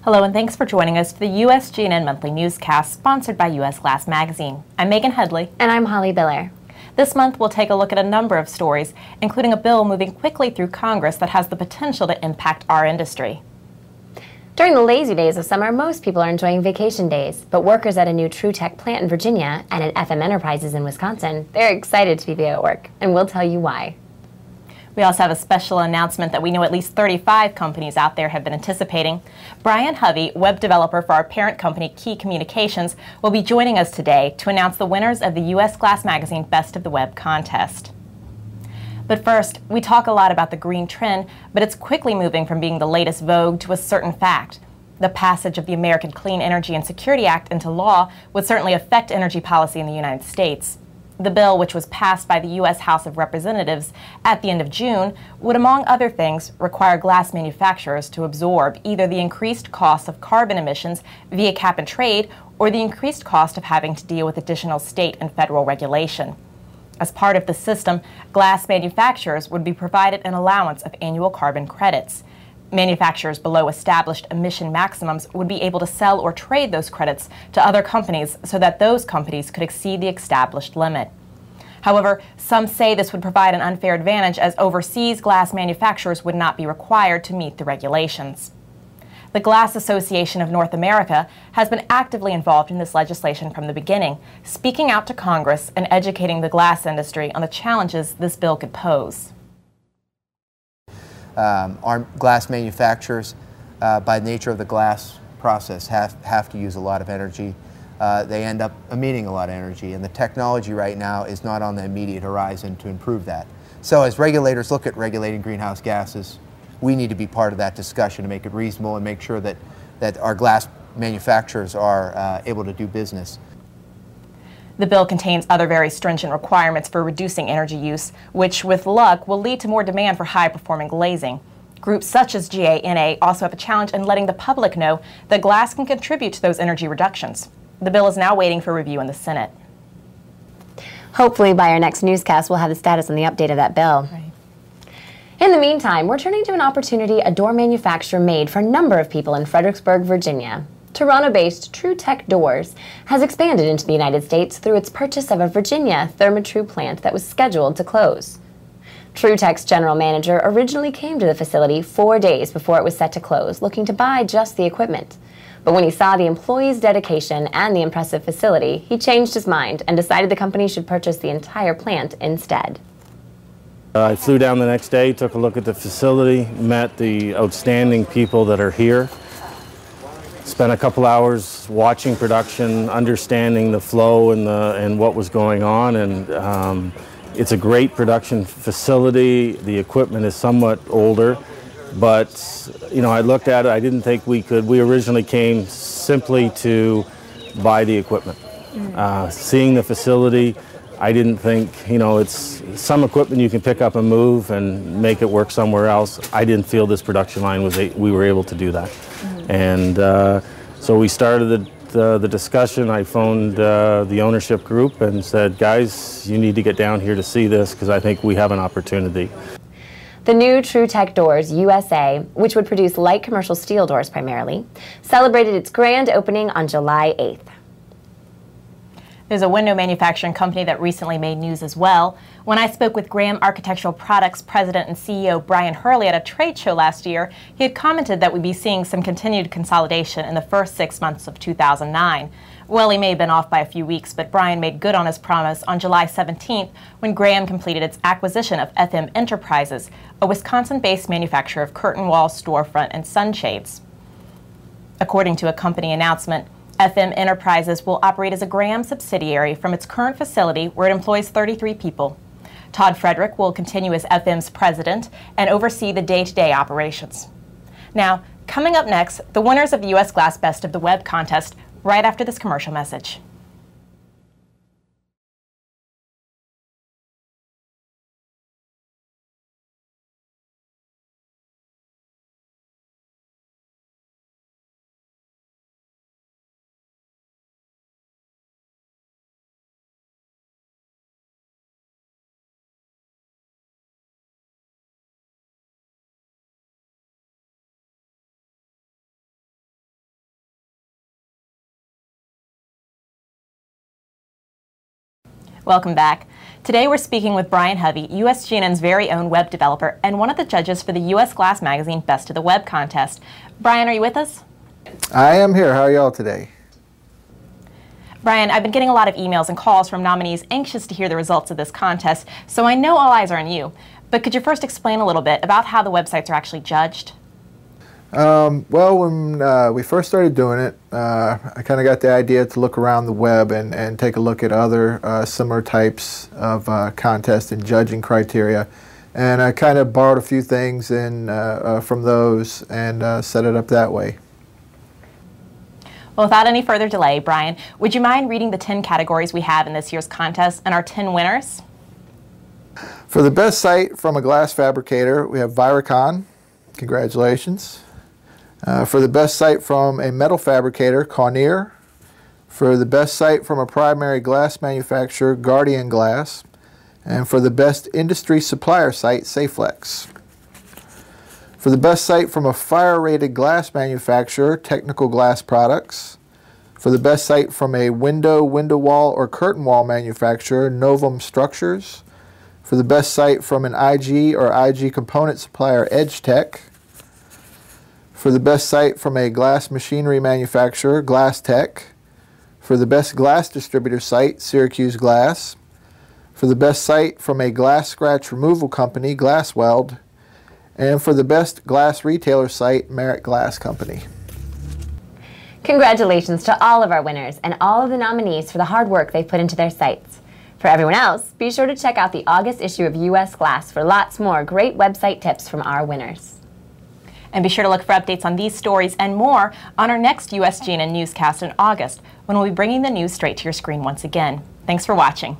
Hello and thanks for joining us for the USGNN Monthly Newscast sponsored by USGlass magazine. I'm Megan Headley. And I'm Holly Biller. This month we'll take a look at a number of stories, including a bill moving quickly through Congress that has the potential to impact our industry. During the lazy days of summer, most people are enjoying vacation days, but workers at a new TruTech plant in Virginia and at FM Enterprises in Wisconsin, they're excited to be at work, and we'll tell you why. We also have a special announcement that we know at least 35 companies out there have been anticipating. Brian Hovey, web developer for our parent company Key Communications, will be joining us today to announce the winners of the USGlass magazine Best of the Web contest. But first, we talk a lot about the green trend, but it's quickly moving from being the latest vogue to a certain fact. The passage of the American Clean Energy and Security Act into law would certainly affect energy policy in the United States. The bill, which was passed by the U.S. House of Representatives at the end of June, would, among other things, require glass manufacturers to absorb either the increased cost of carbon emissions via cap and trade or the increased cost of having to deal with additional state and federal regulation. As part of the system, glass manufacturers would be provided an allowance of annual carbon credits. Manufacturers below established emission maximums would be able to sell or trade those credits to other companies so that those companies could exceed the established limit. However, some say this would provide an unfair advantage as overseas glass manufacturers would not be required to meet the regulations. The Glass Association of North America has been actively involved in this legislation from the beginning, speaking out to Congress and educating the glass industry on the challenges this bill could pose. Our glass manufacturers, by nature of the glass process, have to use a lot of energy. They end up emitting a lot of energy, and the technology right now is not on the immediate horizon to improve that. So as regulators look at regulating greenhouse gases, we need to be part of that discussion to make it reasonable and make sure that our glass manufacturers are able to do business. The bill contains other very stringent requirements for reducing energy use, which, with luck, will lead to more demand for high-performing glazing. Groups such as GANA also have a challenge in letting the public know that glass can contribute to those energy reductions. The bill is now waiting for review in the Senate. Hopefully by our next newscast we'll have the status on the update of that bill. Right. In the meantime, we're turning to an opportunity a door manufacturer made for a number of people in Fredericksburg, Virginia. Toronto-based TruTech Doors has expanded into the United States through its purchase of a Virginia Therma-Tru plant that was scheduled to close. TruTech's general manager originally came to the facility 4 days before it was set to close, looking to buy just the equipment. But when he saw the employees' dedication and the impressive facility, he changed his mind and decided the company should purchase the entire plant instead. I flew down the next day, took a look at the facility, met the outstanding people that are here. Spent a couple hours watching production, understanding the flow and what was going on, and it's a great production facility. The equipment is somewhat older, but you know, I looked at it, I didn't think we could. We originally came simply to buy the equipment. Seeing the facility, I didn't think, you know, it's some equipment you can pick up and move and make it work somewhere else. I didn't feel this production line we were able to do that. And so we started the discussion. I phoned the ownership group and said, guys, you need to get down here to see this because I think we have an opportunity. The new TruTech Doors USA, which would produce light commercial steel doors primarily, celebrated its grand opening on July 8th. There's a window manufacturing company that recently made news as well. When I spoke with Graham Architectural Products President and CEO Brian Hurley at a trade show last year, he had commented that we'd be seeing some continued consolidation in the first 6 months of 2009. Well, he may have been off by a few weeks, but Brian made good on his promise on July 17th when Graham completed its acquisition of FM Enterprises, a Wisconsin-based manufacturer of curtain wall, storefront, and sunshades. According to a company announcement, FM Enterprises will operate as a Graham subsidiary from its current facility where it employs 33 people. Todd Frederick will continue as FM's president and oversee the day-to-day operations. Now, coming up next, the winners of the USGlass Best of the Web contest right after this commercial message. Welcome back. Today we're speaking with Brian Hovey, USGNN's very own web developer and one of the judges for the USGlass Magazine Best of the Web contest. Brian, are you with us? I am here. How are y'all today? Brian, I've been getting a lot of emails and calls from nominees anxious to hear the results of this contest, so I know all eyes are on you. But could you first explain a little bit about how the websites are actually judged? Well, when we first started doing it, I kind of got the idea to look around the web and take a look at other similar types of contests and judging criteria. And I kind of borrowed a few things from those and set it up that way. Well, without any further delay, Brian, would you mind reading the 10 categories we have in this year's contest and our 10 winners? For the best site from a glass fabricator, we have Viricon. Congratulations. For the best site from a metal fabricator, Conair. For the best site from a primary glass manufacturer, Guardian Glass. And for the best industry supplier site, Saflex. For the best site from a fire-rated glass manufacturer, Technical Glass Products. For the best site from a window wall, or curtain wall manufacturer, Novum Structures. For the best site from an IG or IG component supplier, EdgeTech. For the best site from a glass machinery manufacturer, GlassTech. For the best glass distributor site, Syracuse Glass. For the best site from a glass scratch removal company, Glassweld. And for the best glass retailer site, Merit Glass Company. Congratulations to all of our winners and all of the nominees for the hard work they've put into their sites. For everyone else, be sure to check out the August issue of USGlass for lots more great website tips from our winners. And be sure to look for updates on these stories and more on our next USGNN newscast in August, when we'll be bringing the news straight to your screen once again. Thanks for watching.